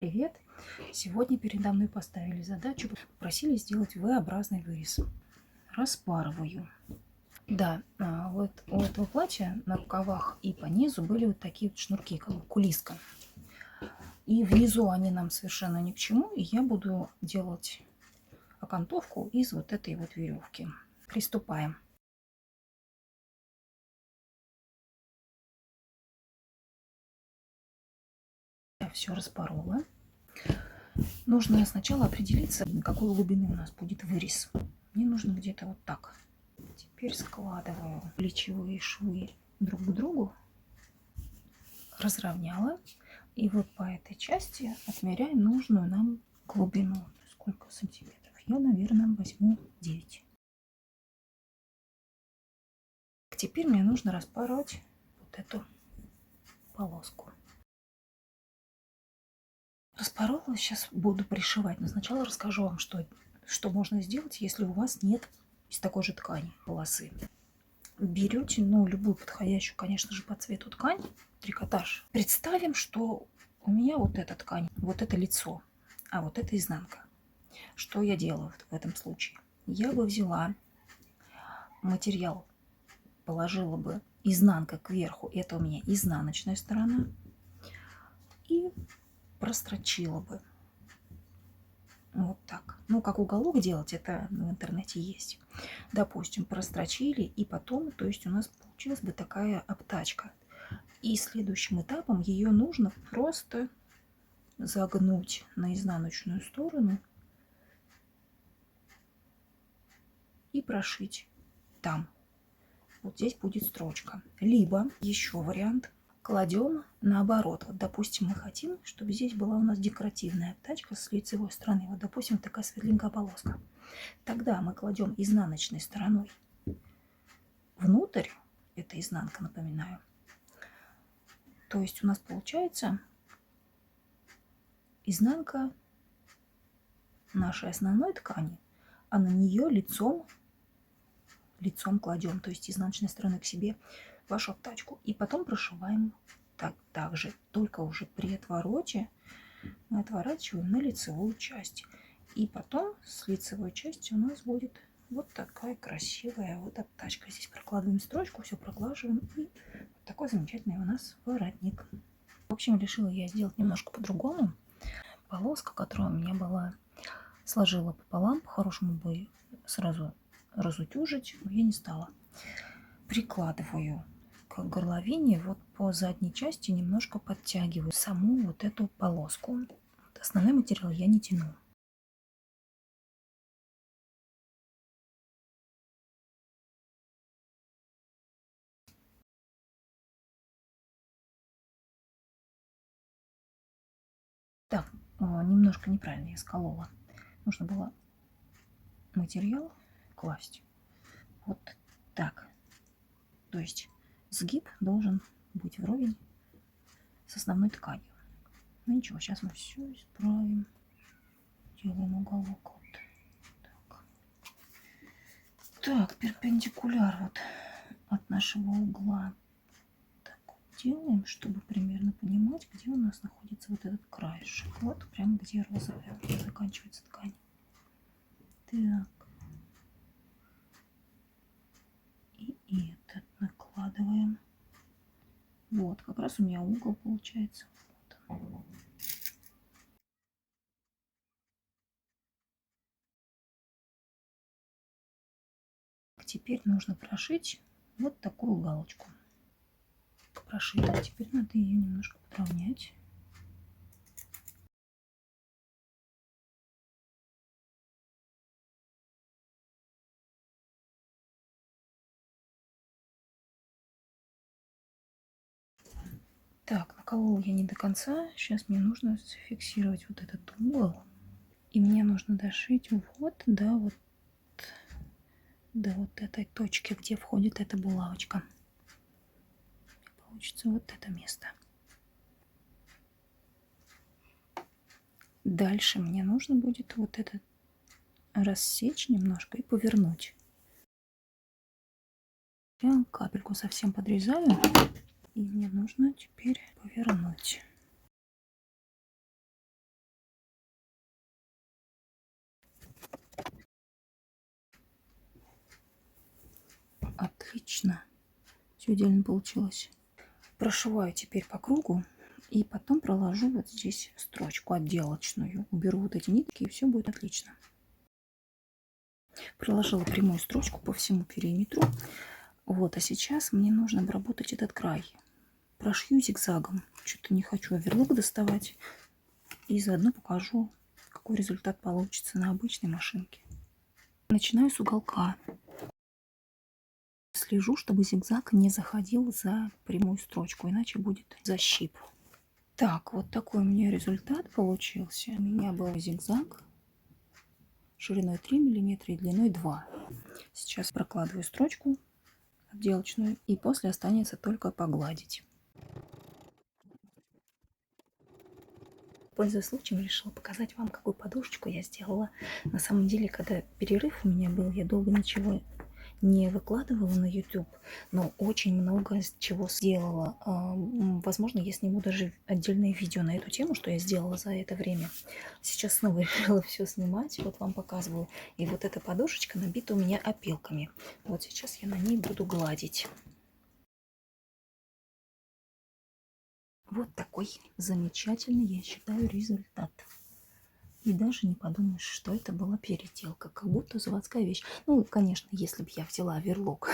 Привет! Сегодня передо мной поставили задачу, попросили сделать V-образный вырез. Распарываю. Да, вот у этого платья на рукавах и по низу были вот такие вот шнурки, как бы кулиска. И внизу они нам совершенно ни к чему, и я буду делать окантовку из вот этой вот веревки. Приступаем. Я все распорола. Нужно сначала определиться, на какой глубины у нас будет вырез. Мне нужно где-то вот так. Теперь складываю плечевые швы друг к другу, разровняла. И вот по этой части отмеряем нужную нам глубину. Сколько сантиметров? Я, наверное, возьму 9. Теперь мне нужно распороть вот эту полоску. Распорола, сейчас буду пришивать, но сначала расскажу вам, что можно сделать, если у вас нет из такой же ткани полосы. Берете, любую подходящую, конечно же, по цвету ткань, трикотаж. Представим, что у меня вот эта ткань, вот это лицо, а вот это изнанка. Что я делаю в этом случае? Я бы взяла материал, положила бы изнанка кверху, это у меня изнаночная сторона, и прострочила бы. Вот так. Как уголок делать, это в интернете есть. Допустим, прострочили, и потом, то есть у нас получилась бы такая обтачка. И следующим этапом ее нужно просто загнуть на изнаночную сторону и прошить там. Вот здесь будет строчка. Либо еще вариант. Кладем наоборот. Вот, допустим, мы хотим, чтобы здесь была у нас декоративная обтачка с лицевой стороны. Вот, допустим, такая светленькая полоска. Тогда мы кладем изнаночной стороной внутрь. Это изнанка, напоминаю. То есть у нас получается изнанка нашей основной ткани, а на нее лицом кладем, то есть изнаночной стороной к себе вашу обтачку. И потом прошиваем так же, только уже при отвороте мы отворачиваем на лицевую часть. И потом с лицевой части у нас будет вот такая красивая вот обтачка. Здесь прокладываем строчку, все проглаживаем, и такой замечательный у нас воротник. В общем, решила я сделать немножко по-другому. Полоска, которая у меня была, сложила пополам, по-хорошему бы сразу разутюжить, но я не стала. Прикладываю к горловине, вот по задней части немножко подтягиваю саму вот эту полоску. Основной материал я не тяну. Так, немножко неправильно я сколола. Нужно было материал класть вот так. То есть сгиб должен быть вровень с основной тканью. Ну ничего, сейчас мы все исправим. Делаем уголок вот так. Так, перпендикуляр вот от нашего угла. Так вот делаем, чтобы примерно понимать, где у нас находится вот этот краешек. Вот прям где розовая заканчивается ткань. Так. И этот накладываем. Вот, как раз у меня угол получается. Вот он. Теперь нужно прошить вот такую галочку. Прошита. Теперь надо ее немножко подровнять. Так, наколола я не до конца. Сейчас мне нужно зафиксировать вот этот угол. И мне нужно дошить вот до этой точки, где входит эта булавочка. Получится вот это место. Дальше мне нужно будет вот это рассечь немножко и повернуть. Я капельку совсем подрезаю, и мне нужно теперь повернуть. Отлично. Все идеально получилось. Прошиваю теперь по кругу. И потом проложу вот здесь строчку отделочную. Уберу вот эти нитки, и все будет отлично. Проложила прямую строчку по всему периметру. Вот, а сейчас мне нужно обработать этот край. Прошью зигзагом. Что-то не хочу оверлок доставать. И заодно покажу, какой результат получится на обычной машинке. Начинаю с уголка. Слежу, чтобы зигзаг не заходил за прямую строчку, иначе будет защип. Так, вот такой у меня результат получился. У меня был зигзаг шириной 3 мм и длиной 2. Сейчас прокладываю строчку отделочную, и после останется только погладить. Пользуясь случаем, решила показать вам, какую подушечку я сделала. На самом деле, когда перерыв у меня был, я долго ничего не выкладывала на YouTube, но очень много чего сделала. Возможно, я сниму даже отдельное видео на эту тему, что я сделала за это время. Сейчас снова решила все снимать, вот вам показываю. И вот эта подушечка набита у меня опилками. Вот сейчас я на ней буду гладить. Вот такой замечательный, я считаю, результат. И даже не подумаешь, что это была переделка, как будто заводская вещь. Ну, конечно, если бы я взяла оверлок